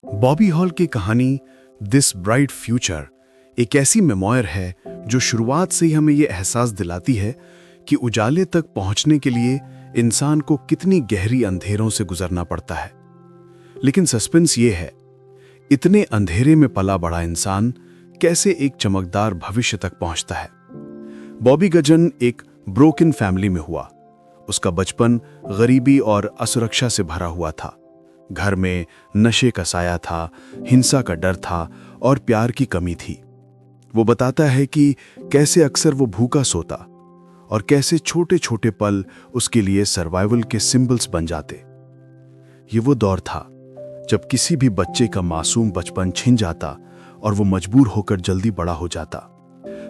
Bobby hall की कहानी this bright future एक ऐसी मेमोयर है जो शुरुआत से ही हमें ये एहसास दिलाती है कि उजाले तक पहुंचने के लिए इंसान को कितनी गहरी अंधेरों से गुजरना पड़ता है। लेकिन सस्पेंस ये है, इतने अंधेरे में पला बड़ा इंसान कैसे एक चमकदार भविष्य तक पहुंचता है। बॉबी गजन एक ब्रोकन फैमिली में हुआ। उसका बचपन गरीबी और असुरक्षा से भरा हुआ था। घर में नशे का साया था, हिंसा का डर था और प्यार की कमी थी। वो बताता है कि कैसे अक्सर वो भूखा सोता और कैसे छोटे छोटे पल उसके लिए सर्वाइवल के सिंबल्स बन जाते। ये वो दौर था जब किसी भी बच्चे का मासूम बचपन छिन जाता और वो मजबूर होकर जल्दी बड़ा हो जाता।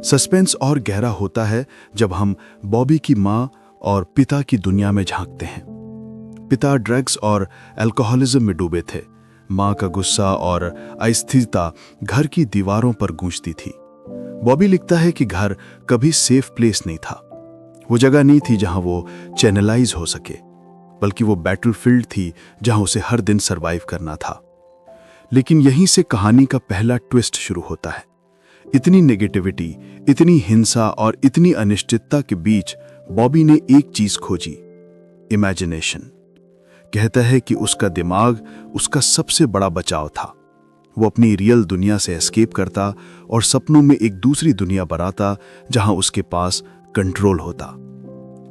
सस्पेंस और गहरा होता है जब हम बॉबी की माँ और पिता की दुनिया में झांकते हैं। पिता ड्रग्स और अल्कोहलिज्म में डूबे थे। माँ का गुस्सा और अस्थिरता घर की दीवारों पर गूंजती थी। बॉबी लिखता है कि घर कभी सेफ प्लेस नहीं था। वो जगह नहीं थी जहां वो चैनलाइज हो सके, बल्कि वो बैटलफील्ड थी जहां उसे हर दिन सरवाइव करना था। लेकिन यहीं से कहानी का पहला ट्विस्ट शुरू होता है। इतनी नेगेटिविटी, इतनी हिंसा और इतनी अनिश्चितता के बीच बॉबी ने एक चीज खोजी, इमेजिनेशन। कहता है कि उसका दिमाग उसका सबसे बड़ा बचाव था। वो अपनी रियल दुनिया से एस्केप करता और सपनों में एक दूसरी दुनिया बनाता जहां उसके पास कंट्रोल होता।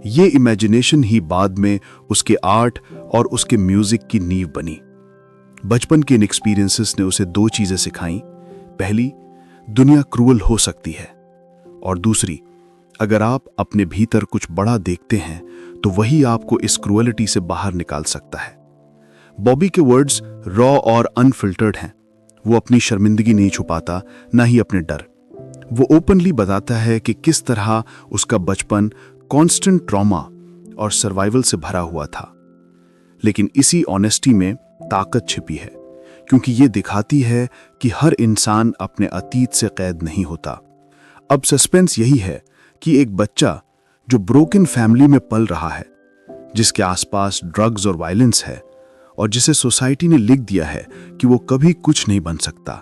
ये इमेजिनेशन ही बाद में उसके आर्ट और उसके म्यूजिक की नींव बनी। बचपन के इन एक्सपीरियंसेस ने उसे दो चीजें सिखाई। पहली, दुनिया क्रूअल हो सकती है, और दूसरी, अगर आप अपने भीतर कुछ बड़ा देखते हैं तो वही आपको इस क्रूअलिटी से बाहर निकाल सकता है। बॉबी के वर्ड्स रॉ और अनफिल्टर्ड हैं। वो अपनी शर्मिंदगी नहीं छुपाता, ना ही अपने डर। वो ओपनली बताता है कि किस तरह उसका बचपन कांस्टेंट ट्रॉमा और सर्वाइवल से भरा हुआ था। लेकिन इसी ऑनेस्टी में ताकत छिपी है, क्योंकि ये दिखाती है कि हर इंसान अपने अतीत से कैद नहीं होता। अब सस्पेंस यही है कि एक बच्चा जो ब्रोकन फैमिली में पल रहा है, जिसके आसपास ड्रग्स और वायलेंस है, और जिसे सोसाइटी ने लिख दिया है कि वो कभी कुछ नहीं बन सकता,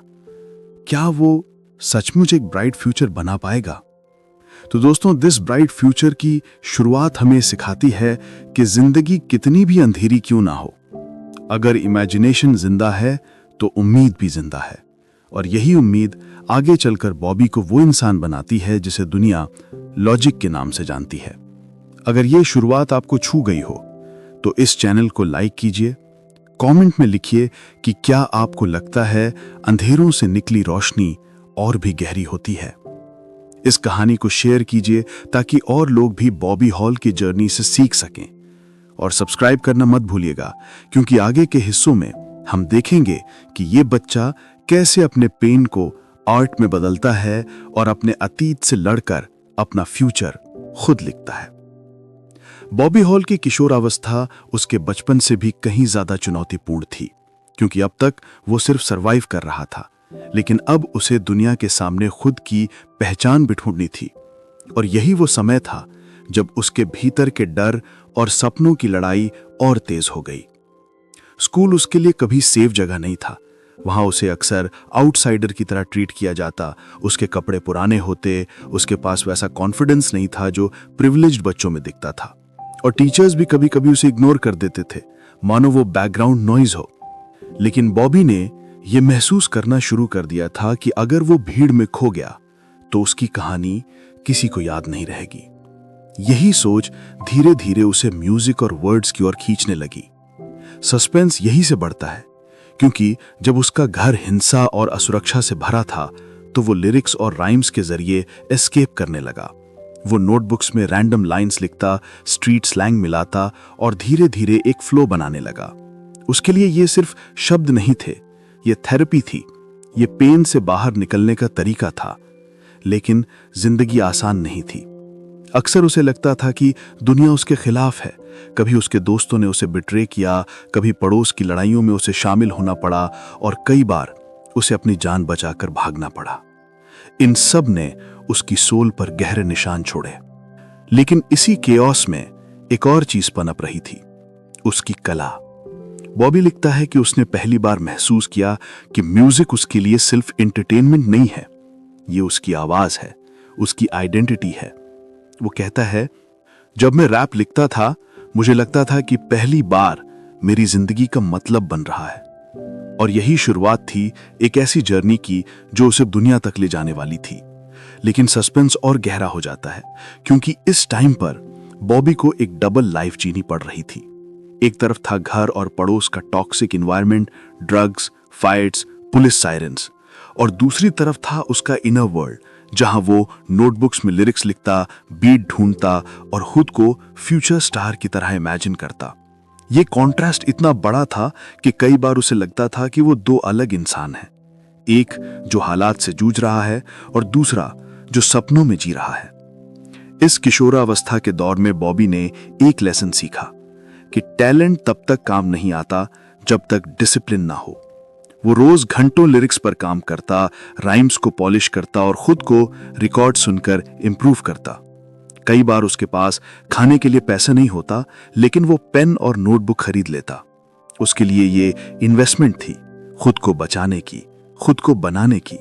क्या वो सचमुच एक ब्राइट फ्यूचर बना पाएगा? तो दोस्तों, दिस ब्राइट फ्यूचर की शुरुआत हमें सिखाती है कि जिंदगी कितनी भी अंधेरी क्यों ना हो, अगर इमेजिनेशन जिंदा है तो उम्मीद भी जिंदा है। और यही उम्मीद आगे चलकर बॉबी को वो इंसान बनाती है जिसे दुनिया लॉजिक के नाम से जानती है। अगर ये शुरुआत आपको छू गई हो तो इस चैनल को लाइक कीजिए, कमेंट में लिखिए कि क्या आपको लगता है अंधेरों से निकली रोशनी और भी गहरी होती है। इस कहानी को शेयर कीजिए ताकि और लोग भी बॉबी हॉल की जर्नी से सीख सकें। और सब्सक्राइब करना मत भूलिएगा, क्योंकि आगे के हिस्सों में हम देखेंगे कि ये बच्चा कैसे अपने पेन को आर्ट में बदलता है और अपने अतीत से लड़कर अपना फ्यूचर खुद लिखता है। बॉबी हॉल की किशोरावस्था उसके बचपन से भी कहीं ज्यादा चुनौतीपूर्ण थी, क्योंकि अब तक वो सिर्फ सरवाइव कर रहा था, लेकिन अब उसे दुनिया के सामने खुद की पहचान भी ढूंढनी थी। और यही वो समय था जब उसके भीतर के डर और सपनों की लड़ाई और तेज हो गई। स्कूल उसके लिए कभी सेफ जगह नहीं था। वहां उसे अक्सर आउटसाइडर की तरह ट्रीट किया जाता। उसके कपड़े पुराने होते, उसके पास वैसा कॉन्फिडेंस नहीं था जो प्रिविलेज्ड बच्चों में दिखता था, और टीचर्स भी कभी कभी उसे इग्नोर कर देते थे, मानो वो बैकग्राउंड नॉइज हो। लेकिन बॉबी ने यह महसूस करना शुरू कर दिया था कि अगर वो भीड़ में खो गया तो उसकी कहानी किसी को याद नहीं रहेगी। यही सोच धीरे धीरे उसे म्यूजिक और वर्ड्स की ओर खींचने लगी। सस्पेंस यही से बढ़ता है, क्योंकि जब उसका घर हिंसा और असुरक्षा से भरा था तो वो लिरिक्स और राइम्स के जरिए एस्केप करने लगा। वो नोटबुक्स में रैंडम लाइंस लिखता, स्ट्रीट स्लैंग मिलाता और धीरे धीरे एक फ्लो बनाने लगा। उसके लिए ये सिर्फ शब्द नहीं थे, ये थेरेपी थी, ये पेन से बाहर निकलने का तरीका था। लेकिन जिंदगी आसान नहीं थी। अक्सर उसे लगता था कि दुनिया उसके खिलाफ है। कभी उसके दोस्तों ने उसे बिट्रे किया, कभी पड़ोस की लड़ाइयों में उसे शामिल होना पड़ा, और कई बार उसे अपनी जान बचाकर भागना पड़ा। इन सब ने उसकी सोल पर गहरे निशान छोड़े। लेकिन इसी केओस में एक और चीज पनप रही थी, उसकी कला। बॉबी लिखता है कि उसने पहली बार महसूस किया कि म्यूजिक उसके लिए सिर्फ एंटरटेनमेंट नहीं है, ये उसकी आवाज है, उसकी आइडेंटिटी है। वो कहता है, जब मैं रैप लिखता था मुझे लगता था कि पहली बार मेरी जिंदगी का मतलब बन रहा है, और यही शुरुआत थी एक ऐसी जर्नी की जो उसे दुनिया तक ले जाने वाली थी। लेकिन सस्पेंस और गहरा हो जाता है, क्योंकि इस टाइम पर बॉबी को एक डबल लाइफ जीनी पड़ रही थी। एक तरफ था घर और पड़ोस का toxic environment, drugs, fights, police sirens, और दूसरी तरफ था उसका इनर वर्ल्ड, जहां वो नोटबुक्स में लिरिक्स लिखता, बीट ढूंढता और खुद को फ्यूचर स्टार की तरह इमेजिन करता। ये कॉन्ट्रास्ट इतना बड़ा था कि कई बार उसे लगता था कि वो दो अलग इंसान हैं, एक जो हालात से जूझ रहा है और दूसरा जो सपनों में जी रहा है। इस किशोरावस्था के दौर में बॉबी ने एक लेसन सीखा कि टैलेंट तब तक काम नहीं आता जब तक डिसिप्लिन ना हो। वो रोज घंटों लिरिक्स पर काम करता, राइम्स को पॉलिश करता और खुद को रिकॉर्ड सुनकर इंप्रूव करता। कई बार उसके पास खाने के लिए पैसा नहीं होता, लेकिन वो पेन और नोटबुक खरीद लेता। उसके लिए ये इन्वेस्टमेंट थी, खुद को बचाने की, खुद को बनाने की।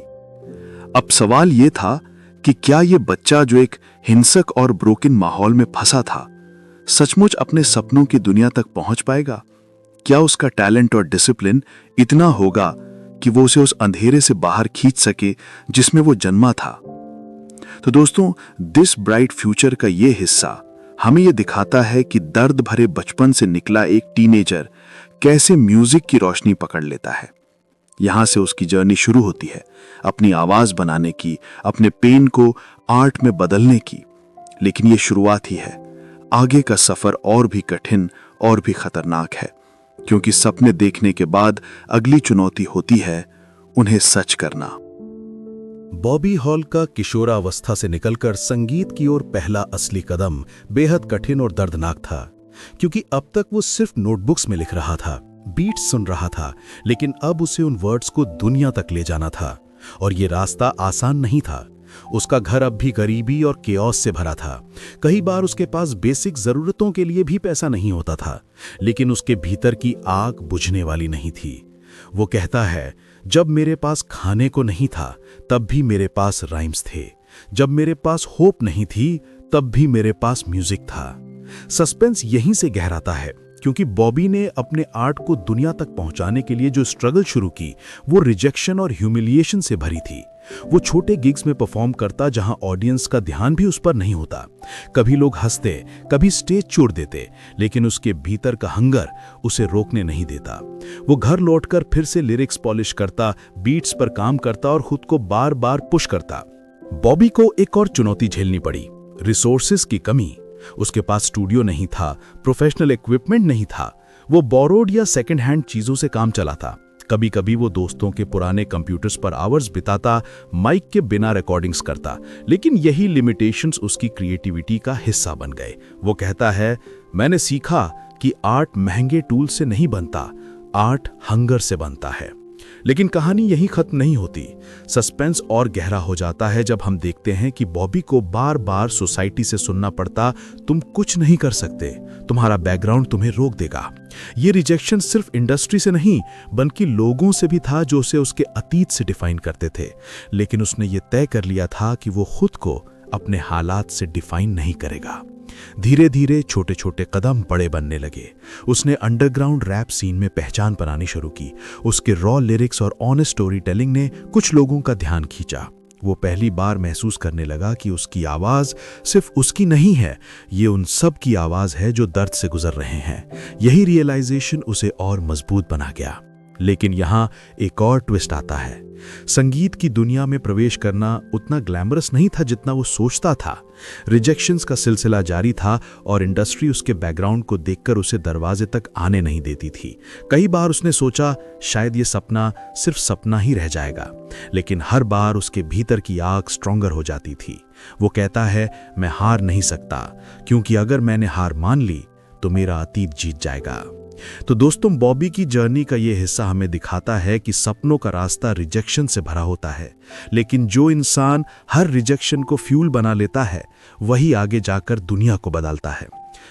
अब सवाल ये था कि क्या ये बच्चा जो एक हिंसक और ब्रोकन माहौल में फंसा था, सचमुच अपने सपनों की दुनिया तक पहुंच पाएगा? क्या उसका टैलेंट और डिसिप्लिन इतना होगा कि वो उसे उस अंधेरे से बाहर खींच सके जिसमें वो जन्मा था? तो दोस्तों, दिस ब्राइट फ्यूचर का ये हिस्सा हमें ये दिखाता है कि दर्द भरे बचपन से निकला एक टीनेजर कैसे म्यूजिक की रोशनी पकड़ लेता है। यहां से उसकी जर्नी शुरू होती है, अपनी आवाज बनाने की, अपने पेन को आर्ट में बदलने की। लेकिन ये शुरुआत ही है, आगे का सफर और भी कठिन और भी खतरनाक है, क्योंकि सपने देखने के बाद अगली चुनौती होती है उन्हें सच करना। बॉबी हॉल का किशोरावस्था से निकलकर संगीत की ओर पहला असली कदम बेहद कठिन और दर्दनाक था, क्योंकि अब तक वो सिर्फ नोटबुक्स में लिख रहा था, बीट्स सुन रहा था, लेकिन अब उसे उन वर्ड्स को दुनिया तक ले जाना था। और ये रास्ता आसान नहीं था। उसका घर अब भी गरीबी और केओस से भरा था। कई बार उसके पास बेसिक जरूरतों के लिए भी पैसा नहीं होता था, लेकिन उसके भीतर की आग बुझने वाली नहीं थी। वो कहता है, जब मेरे पास खाने को नहीं था तब भी मेरे पास राइम्स थे, जब मेरे पास होप नहीं थी तब भी मेरे पास म्यूजिक था। सस्पेंस यहीं से गहराता है, क्योंकि बॉबी ने अपने आर्ट को दुनिया तक पहुंचाने के लिए जो स्ट्रगल शुरू की, वो रिजेक्शन और ह्यूमिलिएशन से भरी थी। वो छोटे गिग्स में परफॉर्म करता जहां ऑडियंस का ध्यान भी उस पर नहीं होता। कभी लोग हंसते, कभी स्टेज छोड़ देते, लेकिन उसके भीतर का हंगर उसे रोकने नहीं देता। वो घर लौटकर फिर से लिरिक्स पॉलिश करता, बीट्स पर काम करता और खुद को बार बार पुश करता। बॉबी को एक और चुनौती झेलनी पड़ी, रिसोर्सेज की कमी। उसके पास स्टूडियो नहीं था, प्रोफेशनल इक्विपमेंट नहीं था। वो बोरोड या सेकंड हैंड चीजों से काम चलाता। कभी कभी वो दोस्तों के पुराने कंप्यूटर्स पर आवर्स बिताता, माइक के बिना रिकॉर्डिंग्स करता। लेकिन यही लिमिटेशंस उसकी क्रिएटिविटी का हिस्सा बन गए। वो कहता है, मैंने सीखा कि आर्ट महंगे टूल से नहीं बनता, आर्ट हंगर से बनता है। लेकिन कहानी यहीं खत्म नहीं होती। सस्पेंस और गहरा हो जाता है जब हम देखते हैं कि बॉबी को बार बार सोसाइटी से सुनना पड़ता, तुम कुछ नहीं कर सकते, तुम्हारा बैकग्राउंड तुम्हें रोक देगा। ये रिजेक्शन सिर्फ इंडस्ट्री से नहीं, बल्कि लोगों से भी था जो उसे उसके अतीत से डिफाइन करते थे। लेकिन उसने ये तय कर लिया था कि वो खुद को अपने हालात से डिफाइन नहीं करेगा। धीरे धीरे छोटे छोटे कदम बड़े बनने लगे। उसने अंडरग्राउंड रैप सीन में पहचान बनानी शुरू की। उसके रॉ लिरिक्स और ऑनेस्ट स्टोरी टेलिंग ने कुछ लोगों का ध्यान खींचा। वो पहली बार महसूस करने लगा कि उसकी आवाज सिर्फ उसकी नहीं है, ये उन सब की आवाज है जो दर्द से गुजर रहे हैं। यही रियलाइजेशन उसे और मजबूत बना गया। लेकिन यहाँ एक और ट्विस्ट आता है। संगीत की दुनिया में प्रवेश करना उतना ग्लैमरस नहीं था जितना वो सोचता था। रिजेक्शंस का सिलसिला जारी था और इंडस्ट्री उसके बैकग्राउंड को देखकर उसे दरवाजे तक आने नहीं देती थी। कई बार उसने सोचा शायद ये सपना सिर्फ सपना ही रह जाएगा, लेकिन हर बार उसके भीतर की आग स्ट्रॉन्गर हो जाती थी। वो कहता है, मैं हार नहीं सकता, क्योंकि अगर मैंने हार मान ली तो मेरा अतीत जीत जाएगा। तो दोस्तों, बॉबी की जर्नी का ये हिस्सा हमें दिखाता है कि सपनों का रास्ता रिजेक्शन से भरा होता है, लेकिन जो इंसान हर रिजेक्शन को फ्यूल बना लेता है, वही आगे जाकर दुनिया को बदलता है।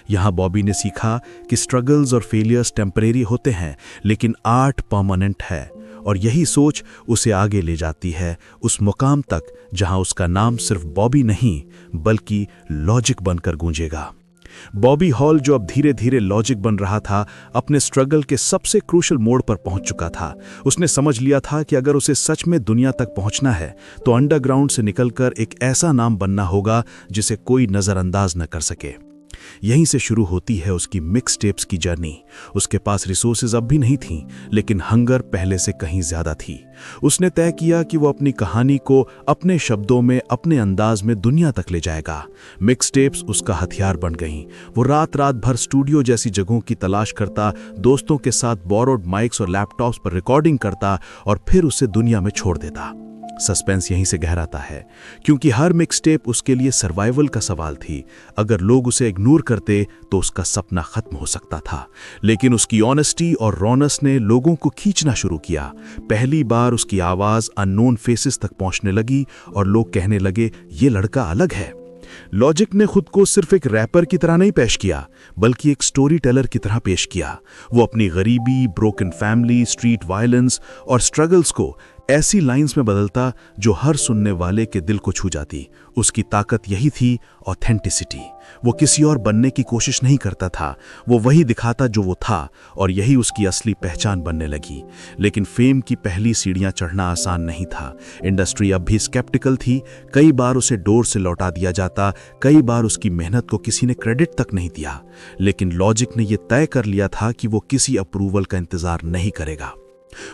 यहाँ बॉबी ने सीखा कि स्ट्रगल्स और फेलियर्स टेम्परेरी होते हैं, लेकिन आर्ट परमानेंट है, और यही सोच उसे आगे ले जाती है उस मुकाम तक जहां उसका नाम सिर्फ बॉबी नहीं बल्कि लॉजिक बनकर गूंजेगा। बॉबी हॉल, जो अब धीरे धीरे लॉजिक बन रहा था, अपने स्ट्रगल के सबसे क्रूशल मोड़ पर पहुंच चुका था। उसने समझ लिया था कि अगर उसे सच में दुनिया तक पहुंचना है तो अंडरग्राउंड से निकलकर एक ऐसा नाम बनना होगा जिसे कोई नजरअंदाज न कर सके। यहीं से शुरू होती है उसकी मिक्स टेप्स की जर्नी। उसके पास रिसोर्सेज अब भी नहीं थीं, लेकिन हंगर पहले से कहीं ज्यादा थी। उसने तय किया कि वो अपनी कहानी को अपने शब्दों में, अपने अंदाज में दुनिया तक ले जाएगा। मिक्स टेप्स उसका हथियार बन गईं। वो रात रात भर स्टूडियो जैसी जगहों की तलाश करता, दोस्तों के साथ बोरोड माइक्स और लैपटॉप्स पर रिकॉर्डिंग करता और फिर उसे दुनिया में छोड़ देता। सस्पेंस यहीं से गहराता है, क्योंकि हर मिक्सटेप उसके लिए सर्वाइवल का सवाल थी। अगर लोग उसे इग्नोर करते तो उसका सपना खत्म हो सकता था, लेकिन उसकी ऑनेस्टी और रॉनेस ने लोगों को खींचना शुरू किया। पहली बार उसकी आवाज अननोन फेसेस तक पहुंचने लगी और लोग कहने लगे, ये लड़का अलग है। लॉजिक ने खुद को सिर्फ एक रैपर की तरह नहीं पेश किया, बल्कि एक स्टोरी टेलर की तरह पेश किया। वो अपनी गरीबी, ब्रोकन फैमिली, स्ट्रीट वायलेंस और स्ट्रगल्स को ऐसी लाइंस में बदलता जो हर सुनने वाले के दिल को छू जाती। उसकी ताकत यही थी, ऑथेंटिसिटी। वो किसी और बनने की कोशिश नहीं करता था, वो वही दिखाता जो वो था, और यही उसकी असली पहचान बनने लगी। लेकिन फेम की पहली सीढ़ियां चढ़ना आसान नहीं था। इंडस्ट्री अब भी स्केप्टिकल थी। कई बार उसे डोर से लौटा दिया जाता, कई बार उसकी मेहनत को किसी ने क्रेडिट तक नहीं दिया। लेकिन लॉजिक ने यह तय कर लिया था कि वो किसी अप्रूवल का इंतजार नहीं करेगा,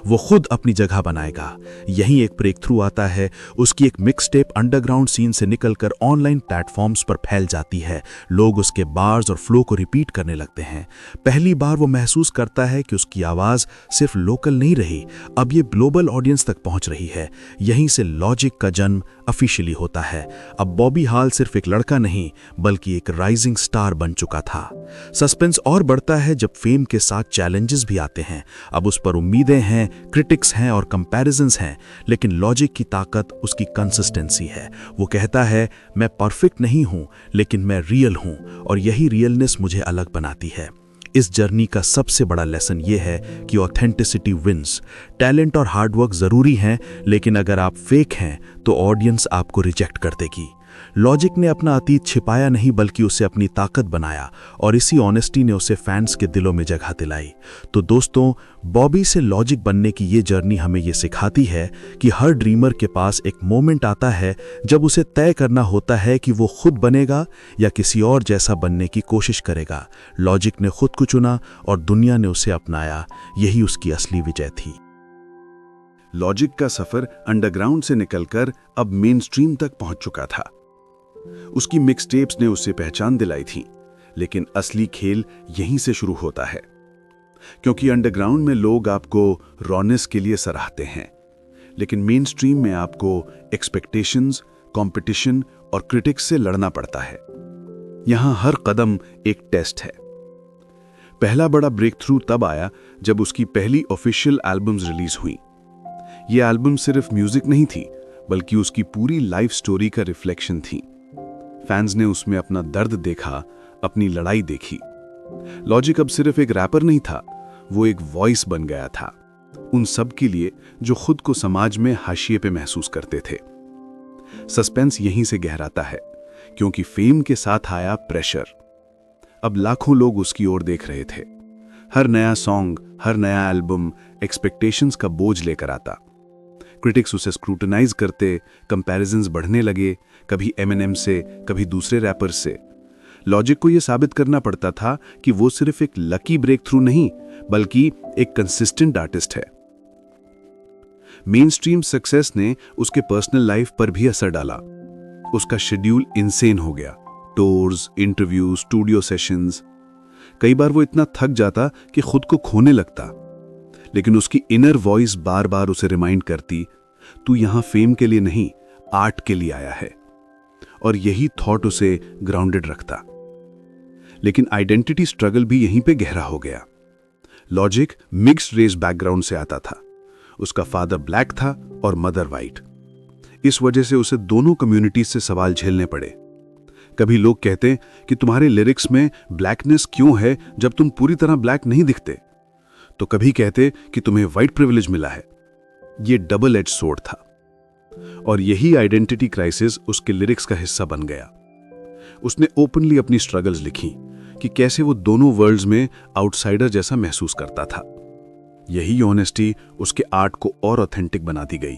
वो खुद अपनी जगह बनाएगा। यहीं एक ब्रेक थ्रू आता है। उसकी एक मिक्सटेप अंडरग्राउंड सीन से निकलकर ऑनलाइन प्लेटफॉर्म्स पर फैल जाती है। लोग उसके बार्स और फ्लो को रिपीट करने लगते हैं। पहली बार वो महसूस करता है कि उसकी आवाज सिर्फ लोकल नहीं रही, अब ये ग्लोबल ऑडियंस तक पहुंच रही है। यहीं से लॉजिक का जन्म ऑफिशियली होता है। अब बॉबी हॉल सिर्फ एक लड़का नहीं, बल्कि एक राइजिंग स्टार बन चुका था। सस्पेंस और बढ़ता है जब फेम के साथ चैलेंजेस भी आते हैं। अब उस पर उम्मीदें हैं, क्रिटिक्स हैं और कंपैरिजंस हैं, लेकिन लॉजिक की ताकत उसकी कंसिस्टेंसी है। वो कहता है, मैं परफेक्ट नहीं हूं, लेकिन मैं रियल हूं, और यही रियलनेस मुझे अलग बनाती है। इस जर्नी का सबसे बड़ा लेसन यह है कि ऑथेंटिसिटी विंस। टैलेंट और हार्डवर्क जरूरी हैं, लेकिन अगर आप फेक हैं तो ऑडियंस आपको रिजेक्ट कर देगी। लॉजिक ने अपना अतीत छिपाया नहीं, बल्कि उसे अपनी ताकत बनाया, और इसी ऑनेस्टी ने उसे फैंस के दिलों में जगह दिलाई। तो दोस्तों, बॉबी से लॉजिक बनने की ये जर्नी हमें ये सिखाती है कि हर ड्रीमर के पास एक मोमेंट आता है जब उसे तय करना होता है कि वो खुद बनेगा या किसी और जैसा बनने की कोशिश करेगा। लॉजिक ने खुद को चुना और दुनिया ने उसे अपनाया। यही उसकी असली विजय थी। लॉजिक का सफर अंडरग्राउंड से निकलकर अब मेन स्ट्रीम तक पहुंच चुका था। उसकी मिक्सटेप्स ने उसे पहचान दिलाई थी, लेकिन असली खेल यहीं से शुरू होता है, क्योंकि अंडरग्राउंड में लोग आपको रॉनेस के लिए सराहते हैं, लेकिन मेन स्ट्रीम में आपको एक्सपेक्टेशंस, कंपटीशन और क्रिटिक्स से लड़ना पड़ता है। यहां हर कदम एक टेस्ट है। पहला बड़ा ब्रेक थ्रू तब आया जब उसकी पहली ऑफिशियल एल्बम्स रिलीज हुई। ये एल्बम सिर्फ म्यूजिक नहीं थी, बल्कि उसकी पूरी लाइफ स्टोरी का रिफ्लेक्शन थी। फैंस ने उसमें अपना दर्द देखा, अपनी लड़ाई देखी। लॉजिक अब सिर्फ एक रैपर नहीं था, वो एक वॉइस बन गया था, उन सब के लिए जो खुद को समाज में हाशिए पे महसूस करते थे। सस्पेंस यहीं से गहराता है, क्योंकि फेम के साथ आया प्रेशर। अब लाखों लोग उसकी ओर देख रहे थे। हर नया सॉन्ग, हर नया एल्बम एक्सपेक्टेशंस का बोझ लेकर आता। क्रिटिक्स उसे स्क्रूटनाइज करते, कंपैरिजंस बढ़ने लगे, कभी एमिनेम से, कभी दूसरे रैपर्स से। लॉजिक को यह साबित करना पड़ता था कि वो सिर्फ एक लकी ब्रेक थ्रू नहीं, बल्कि एक कंसिस्टेंट आर्टिस्ट है। मेन स्ट्रीम सक्सेस ने उसके पर्सनल लाइफ पर भी असर डाला। उसका शेड्यूल इनसेन हो गया। Tours, interview, studio sessions. कई बार वो इतना थक जाता कि खुद को खोने लगता, लेकिन उसकी इनर वॉइस बार बार उसे रिमाइंड करती, तू यहां फेम के लिए नहीं, आर्ट के लिए आया है। और यही थॉट उसे ग्राउंडेड रखता। लेकिन आइडेंटिटी स्ट्रगल भी यहीं पे गहरा हो गया। लॉजिक मिक्स्ड रेस बैकग्राउंड से आता था। उसका फादर ब्लैक था और मदर वाइट। इस वजह से उसे दोनों कम्युनिटीज से सवाल झेलने पड़े। कभी लोग कहते कि तुम्हारे लिरिक्स में ब्लैकनेस क्यों है जब तुम पूरी तरह ब्लैक नहीं दिखते, तो कभी कहते कि तुम्हें वाइट प्रिविलेज मिला है। ये डबल एज सोर्ड था, और यही आइडेंटिटी क्राइसिस उसके लिरिक्स का हिस्सा बन गया। उसने ओपनली अपनी स्ट्रगल्स लिखी कि कैसे वो दोनों वर्ल्ड्स में आउटसाइडर जैसा महसूस करता था। यही ऑनेस्टी उसके आर्ट को और ऑथेंटिक बना दी गई।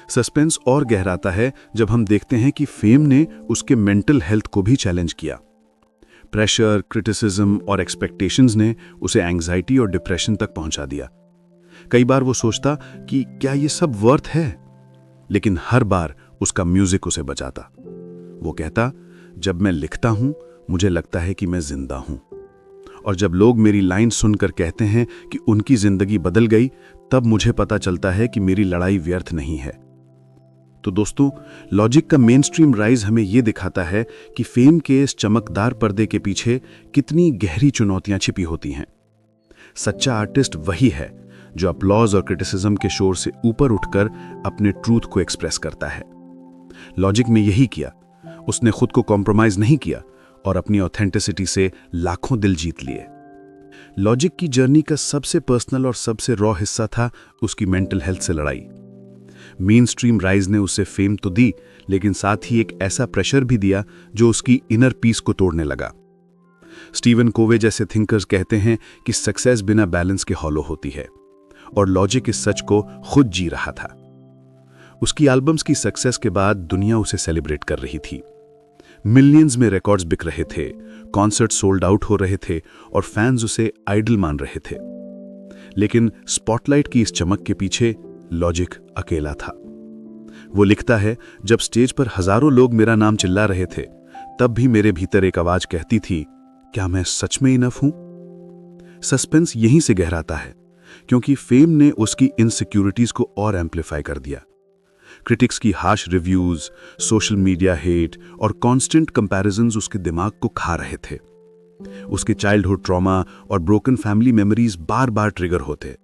सस्पेंस और गहराता है जब हम देखते हैं कि फेम ने उसके मेंटल हेल्थ को भी चैलेंज किया। प्रेशर, क्रिटिसिज्म और एक्सपेक्टेशंस ने उसे एंग्जाइटी और डिप्रेशन तक पहुंचा दिया। कई बार वो सोचता कि क्या ये सब वर्थ है, लेकिन हर बार उसका म्यूजिक उसे बचाता। वो कहता, जब मैं लिखता हूं मुझे लगता है कि मैं जिंदा हूं, और जब लोग मेरी लाइन सुनकर कहते हैं कि उनकी जिंदगी बदल गई, तब मुझे पता चलता है कि मेरी लड़ाई व्यर्थ नहीं है। तो दोस्तों, लॉजिक का मेन स्ट्रीम राइज हमें यह दिखाता है कि फेम के इस चमकदार पर्दे के पीछे कितनी गहरी चुनौतियां छिपी होती हैं। सच्चा आर्टिस्ट वही है जो अपलॉज और क्रिटिसिज्म के शोर से ऊपर उठकर अपने ट्रूथ को एक्सप्रेस करता है। लॉजिक में यही किया। उसने खुद को कॉम्प्रोमाइज नहीं किया और अपनी ऑथेंटिसिटी से लाखों दिल जीत लिए। लॉजिक की जर्नी का सबसे पर्सनल और सबसे रॉ हिस्सा था उसकी मेंटल हेल्थ से लड़ाई। मेन स्ट्रीम राइज ने उसे फेम तो दी, लेकिन साथ ही एक ऐसा प्रेशर भी दिया जो उसकी इनर पीस को तोड़ने लगा। स्टीवन कोवे जैसे थिंकर्स कहते हैं कि सक्सेस बिना बैलेंस के हॉलो होती है, और लॉजिक इस सच को खुद जी रहा था। उसकी एल्बम्स की सक्सेस के बाद दुनिया उसे सेलिब्रेट कर रही थी। मिलियंस में रिकॉर्ड्स बिक रहे थे, कॉन्सर्ट सोल्ड आउट हो रहे थे और फैंस उसे आइडल मान रहे थे। लेकिन स्पॉटलाइट की इस चमक के पीछे लॉजिक अकेला था। वो लिखता है, जब स्टेज पर हजारों लोग मेरा नाम चिल्ला रहे थे, तब भी मेरे भीतर एक आवाज कहती थी, क्या मैं सच में इनफ हूं? सस्पेंस यहीं से गहराता है, क्योंकि फेम ने उसकी इनसिक्योरिटीज को और एम्पलीफाई कर दिया। क्रिटिक्स की harsh reviews, social media hate और कांस्टेंट कंपैरिजंस उसके दिमाग को खा रहे थे। उसके चाइल्डहुड ट्रॉमा और ब्रोकन फैमिली मेमोरीज बार बार ट्रिगर होते।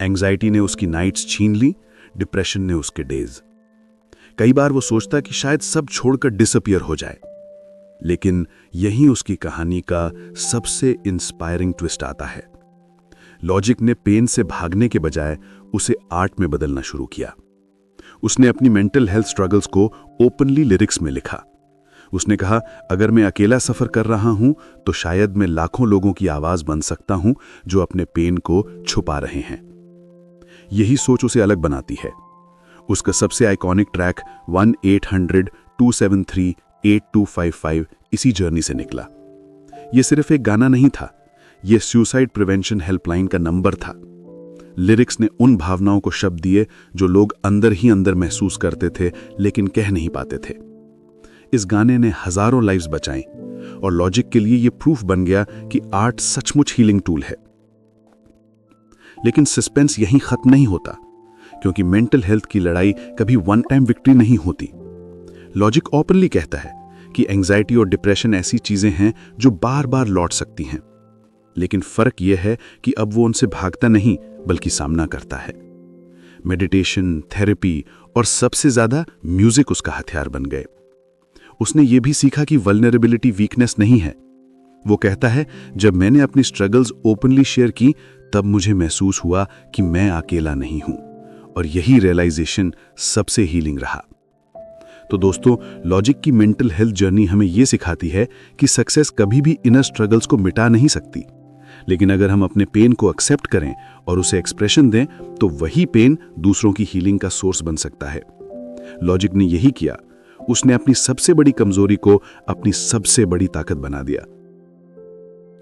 एंग्जाइटी ने उसकी नाइट्स छीन ली, डिप्रेशन ने उसके डेज। कई बार वो सोचता कि शायद सब छोड़कर डिसअपियर हो जाए, लेकिन यहीं उसकी कहानी का सबसे इंस्पायरिंग ट्विस्ट आता है। लॉजिक ने पेन से भागने के बजाय उसे आर्ट में बदलना शुरू किया। उसने अपनी मेंटल हेल्थ स्ट्रगल्स को ओपनली लिरिक्स में लिखा। उसने कहा, अगर मैं अकेला सफर कर रहा हूं तो शायद मैं लाखों लोगों की आवाज बन सकता हूं जो अपने पेन को छुपा रहे हैं। यही सोच उसे अलग बनाती है। उसका सबसे आइकॉनिक ट्रैक 1-800-273-8255 इसी जर्नी से निकला। यह सिर्फ एक गाना नहीं था, यह सुसाइड प्रिवेंशन हेल्पलाइन का नंबर था। लिरिक्स ने उन भावनाओं को शब्द दिए जो लोग अंदर ही अंदर महसूस करते थे लेकिन कह नहीं पाते थे। इस गाने ने हजारों लाइव्स बचाई और लॉजिक के लिए यह प्रूफ बन गया कि आर्ट सचमुच हीलिंग टूल है। लेकिन सस्पेंस यहीं खत्म नहीं होता, क्योंकि मेंटल हेल्थ की लड़ाई कभी वन टाइम विक्ट्री नहीं होती। लॉजिक ओपनली कहता है कि एंग्जाइटी और डिप्रेशन ऐसी चीजें हैं जो बार बार लौट सकती हैं, लेकिन फर्क यह है कि अब वो उनसे भागता नहीं बल्कि सामना करता है। मेडिटेशन, थेरेपी और सबसे ज्यादा म्यूजिक उसका हथियार बन गए। उसने ये भी सीखा कि वल्नरेबिलिटी वीकनेस नहीं है। वो कहता है, जब मैंने अपनी स्ट्रगल्स ओपनली शेयर की तब मुझे महसूस हुआ कि मैं अकेला नहीं हूं, और यही रियलाइजेशन सबसे हीलिंग रहा। तो दोस्तों, लॉजिक की मेंटल हेल्थ जर्नी हमें यह सिखाती है कि सक्सेस कभी भी इनर स्ट्रगल्स को मिटा नहीं सकती, लेकिन अगर हम अपने पेन को एक्सेप्ट करें और उसे एक्सप्रेशन दें तो वही पेन दूसरों की हीलिंग का सोर्स बन सकता है। लॉजिक ने यही किया। उसने अपनी सबसे बड़ी कमजोरी को अपनी सबसे बड़ी ताकत बना दिया।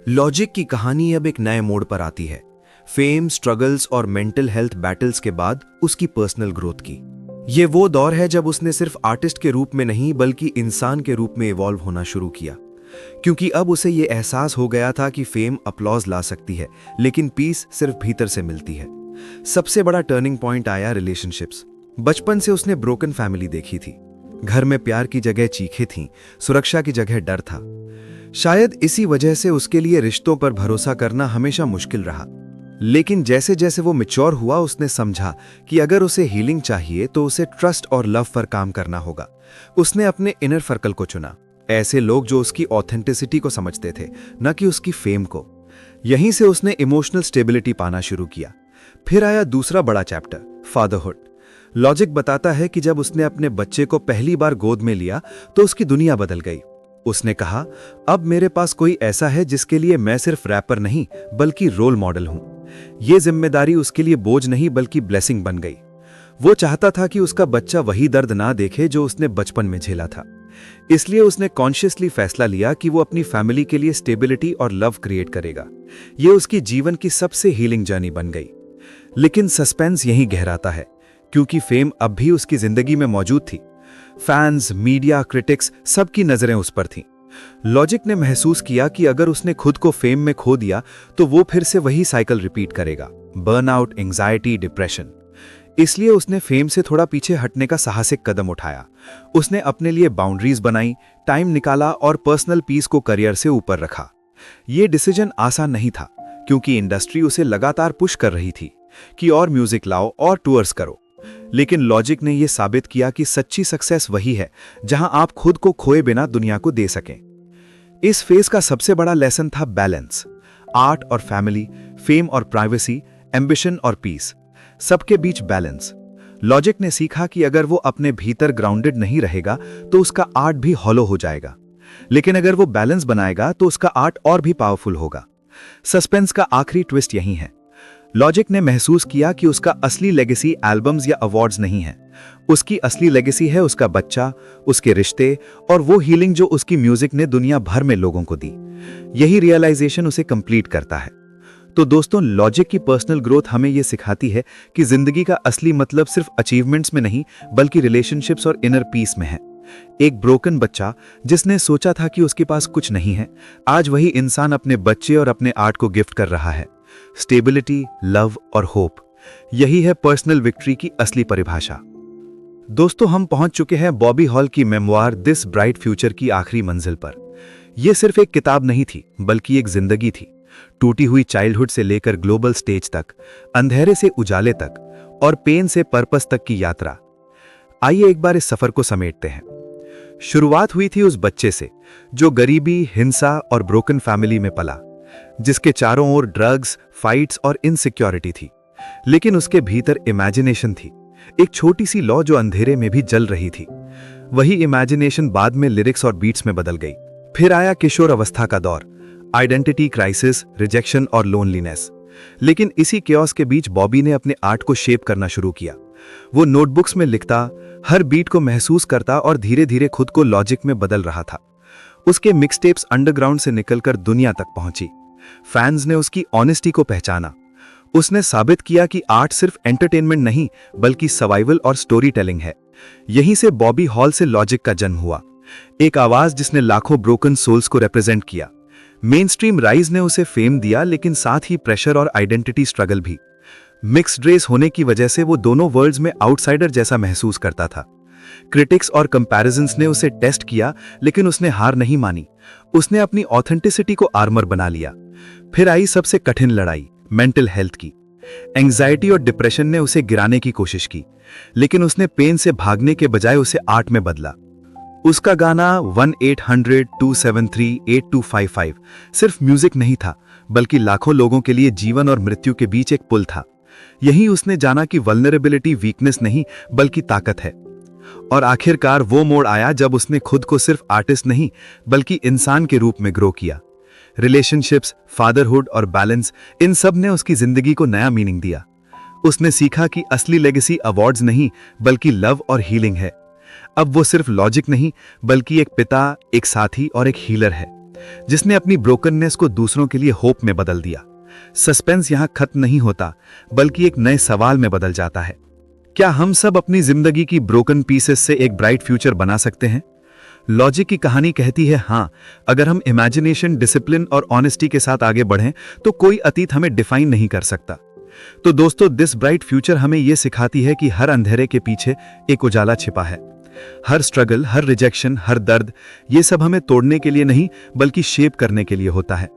लॉजिक की कहानी अब एक नए मोड़ पर आती है। फेम, स्ट्रगल्स और मेंटल हेल्थ बैटल्स के बाद उसकी पर्सनल ग्रोथ की। ये वो दौर है जब उसने सिर्फ आर्टिस्ट के रूप में नहीं बल्कि इंसान के रूप में इवॉल्व होना शुरू किया, क्योंकि अब उसे ये एहसास हो गया था कि फेम अपलॉज ला सकती है, लेकिन पीस सिर्फ भीतर से मिलती है। सबसे बड़ा टर्निंग पॉइंट आया रिलेशनशिप्स। बचपन से उसने ब्रोकन फैमिली देखी थी। घर में प्यार की जगह चीखें थीं, सुरक्षा की जगह डर था। शायद इसी वजह से उसके लिए रिश्तों पर भरोसा करना हमेशा मुश्किल रहा। लेकिन जैसे जैसे वो मैच्योर हुआ, उसने समझा कि अगर उसे हीलिंग चाहिए तो उसे ट्रस्ट और लव पर काम करना होगा। उसने अपने इनर सर्कल को चुना, ऐसे लोग जो उसकी ऑथेंटिसिटी को समझते थे, न कि उसकी फेम को। यहीं से उसने इमोशनल स्टेबिलिटी पाना शुरू किया। फिर आया दूसरा बड़ा चैप्टर, फादरहुड। लॉजिक बताता है कि जब उसने अपने बच्चे को पहली बार गोद में लिया तो उसकी दुनिया बदल गई। उसने कहा, अब मेरे पास कोई ऐसा है जिसके लिए मैं सिर्फ रैपर नहीं बल्कि रोल मॉडल हूं। यह जिम्मेदारी उसके लिए बोझ नहीं बल्कि ब्लेसिंग बन गई। वो चाहता था कि उसका बच्चा वही दर्द ना देखे जो उसने बचपन में झेला था। इसलिए उसने कॉन्शियसली फैसला लिया कि वो अपनी फैमिली के लिए स्टेबिलिटी और लव क्रिएट करेगा। ये उसकी जीवन की सबसे हीलिंग जर्नी बन गई। लेकिन सस्पेंस यहीं गहराता है, क्योंकि फेम अब भी उसकी जिंदगी में मौजूद थी। फैंस, मीडिया, क्रिटिक्स, सबकी नजरें उस पर थीं। लॉजिक ने महसूस किया कि अगर उसने खुद को फेम में खो दिया तो वो फिर से वही साइकिल रिपीट करेगा, बर्नआउट, एंजाइटी, डिप्रेशन। इसलिए उसने फेम से थोड़ा पीछे हटने का साहसिक कदम उठाया। उसने अपने लिए बाउंड्रीज बनाई, टाइम निकाला और पर्सनल पीस को करियर से ऊपर रखा। यह डिसीजन आसान नहीं था, क्योंकि इंडस्ट्री उसे लगातार पुश कर रही थी कि और म्यूजिक लाओ और टूर्स करो। लेकिन लॉजिक ने यह साबित किया कि सच्ची सक्सेस वही है जहां आप खुद को खोए बिना दुनिया को दे सकें। इस फेज का सबसे बड़ा लेसन था बैलेंस। आर्ट और फैमिली, फेम और प्राइवेसी, एम्बिशन और पीस, सबके बीच बैलेंस। लॉजिक ने सीखा कि अगर वो अपने भीतर ग्राउंडेड नहीं रहेगा तो उसका आर्ट भी हॉलो हो जाएगा, लेकिन अगर वो बैलेंस बनाएगा तो उसका आर्ट और भी पावरफुल होगा। सस्पेंस का आखिरी ट्विस्ट यही है। लॉजिक ने महसूस किया कि उसका असली लेगेसी एल्बम्स या अवार्ड्स नहीं है। उसकी असली लेगेसी है उसका बच्चा, उसके रिश्ते और वो हीलिंग जो उसकी म्यूजिक ने दुनिया भर में लोगों को दी। यही रियलाइजेशन उसे कंप्लीट करता है। तो दोस्तों, लॉजिक की पर्सनल ग्रोथ हमें यह सिखाती है कि जिंदगी का असली मतलब सिर्फ अचीवमेंट्स में नहीं बल्कि रिलेशनशिप्स और इनर पीस में है। एक ब्रोकन बच्चा जिसने सोचा था कि उसके पास कुछ नहीं है, आज वही इंसान अपने बच्चे और अपने आर्ट को गिफ्ट कर रहा है। स्टेबिलिटी, लव और होप, यही है पर्सनल विक्ट्री की असली परिभाषा। दोस्तों, हम पहुंच चुके हैं बॉबी हॉल की मेमोir दिस ब्राइट फ्यूचर की आखिरी मंजिल पर। यह सिर्फ एक किताब नहीं थी बल्कि एक जिंदगी थी। टूटी हुई चाइल्डहुड से लेकर ग्लोबल स्टेज तक, अंधेरे से उजाले तक और पेन से पर्पस तक की यात्रा। आइए एक बार इस सफर को समेटते हैं। शुरुआत हुई थी उस बच्चे से जो गरीबी, हिंसा और ब्रोकन फैमिली में पला, जिसके चारों ओर ड्रग्स, फाइट्स और इनसिक्योरिटी थी। लेकिन उसके भीतर इमेजिनेशन थी, एक छोटी सी लौ जो अंधेरे में भी जल रही थी। वही इमेजिनेशन बाद में लिरिक्स और बीट्स में बदल गई। फिर आया किशोर अवस्था का दौर, आइडेंटिटी क्राइसिस, रिजेक्शन और लोनलीनेस। लेकिन इसी केओस के बीच बॉबी ने अपने आर्ट को शेप करना शुरू किया। वो नोटबुक्स में लिखता, हर बीट को महसूस करता और धीरे धीरे खुद को लॉजिक में बदल रहा था। उसके मिक्सटेप्स अंडरग्राउंड से निकलकर दुनिया तक पहुंची। फैंस ने उसकी ऑनेस्टी को पहचाना। उसने साबित किया कि आर्ट सिर्फ एंटरटेनमेंट नहीं बल्कि सर्वाइवल और स्टोरी टेलिंग है। यहीं से बॉबी हॉल से लॉजिक का जन्म हुआ, एक आवाज जिसने लाखों ब्रोकन सोल्स को रिप्रेजेंट किया। मेन स्ट्रीम राइज ने उसे फेम दिया, लेकिन साथ ही प्रेशर और आइडेंटिटी स्ट्रगल भी। मिक्स्ड रेस होने की वजह से वो दोनों वर्ल्ड्स में आउटसाइडर जैसा महसूस करता था। क्रिटिक्स और कंपैरिजंस ने उसे टेस्ट किया, लेकिन उसने हार नहीं मानी। उसने अपनी ऑथेंटिसिटी को आर्मर बना लिया। फिर आई सबसे कठिन लड़ाई, मेंटल हेल्थ की। एंजाइटी और डिप्रेशन ने उसे गिराने की कोशिश की, लेकिन उसने पेन से भागने के बजाय उसे आर्ट में बदला। उसका गाना 1-800-273-8255 सिर्फ म्यूजिक नहीं था बल्कि लाखों लोगों के लिए जीवन और मृत्यु के बीच एक पुल था। यही उसने जाना कि वल्नरेबिलिटी वीकनेस नहीं बल्कि ताकत है। और आखिरकार वो मोड़ आया जब उसने खुद को सिर्फ आर्टिस्ट नहीं बल्कि इंसान के रूप में ग्रो किया। रिलेशनशिप्स, फादरहुड और बैलेंस, इन सब ने उसकी जिंदगी को नया मीनिंग दिया। उसने सीखा कि असली लेगेसी अवार्ड्स नहीं बल्कि लव और हीलिंग है। अब वो सिर्फ लॉजिक नहीं बल्कि एक पिता, एक साथी और एक हीलर है, जिसने अपनी ब्रोकननेस को दूसरों के लिए होप में बदल दिया। सस्पेंस यहां खत्म नहीं होता बल्कि एक नए सवाल में बदल जाता है। क्या हम सब अपनी जिंदगी की ब्रोकन पीसेस से एक ब्राइट फ्यूचर बना सकते हैं? लॉजिक की कहानी कहती है हाँ, अगर हम इमेजिनेशन, डिसिप्लिन और ऑनेस्टी के साथ आगे बढ़ें तो कोई अतीत हमें डिफाइन नहीं कर सकता। तो दोस्तों, दिस ब्राइट फ्यूचर हमें यह सिखाती है कि हर अंधेरे के पीछे एक उजाला छिपा है। हर स्ट्रगल, हर रिजेक्शन, हर दर्द, ये सब हमें तोड़ने के लिए नहीं बल्कि शेप करने के लिए होता है।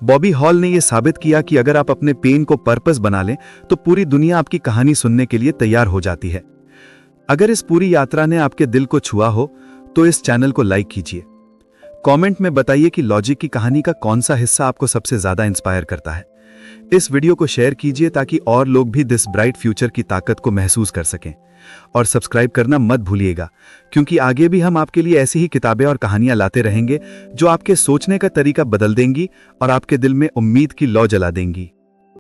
बॉबी हॉल ने यह साबित किया कि अगर आप अपने पेन को पर्पस बना लें तो पूरी दुनिया आपकी कहानी सुनने के लिए तैयार हो जाती है। अगर इस पूरी यात्रा ने आपके दिल को छुआ हो तो इस चैनल को लाइक कीजिए, कमेंट में बताइए कि लॉजिक की कहानी का कौन सा हिस्सा आपको सबसे ज्यादा इंस्पायर करता है। इस वीडियो को शेयर कीजिए ताकि और लोग भी दिस ब्राइट फ्यूचर की ताकत को महसूस कर सकें। और सब्सक्राइब करना मत भूलिएगा, क्योंकि आगे भी हम आपके लिए ऐसी ही किताबें और कहानियां लाते रहेंगे जो आपके सोचने का तरीका बदल देंगी और आपके दिल में उम्मीद की लौ जला देंगी।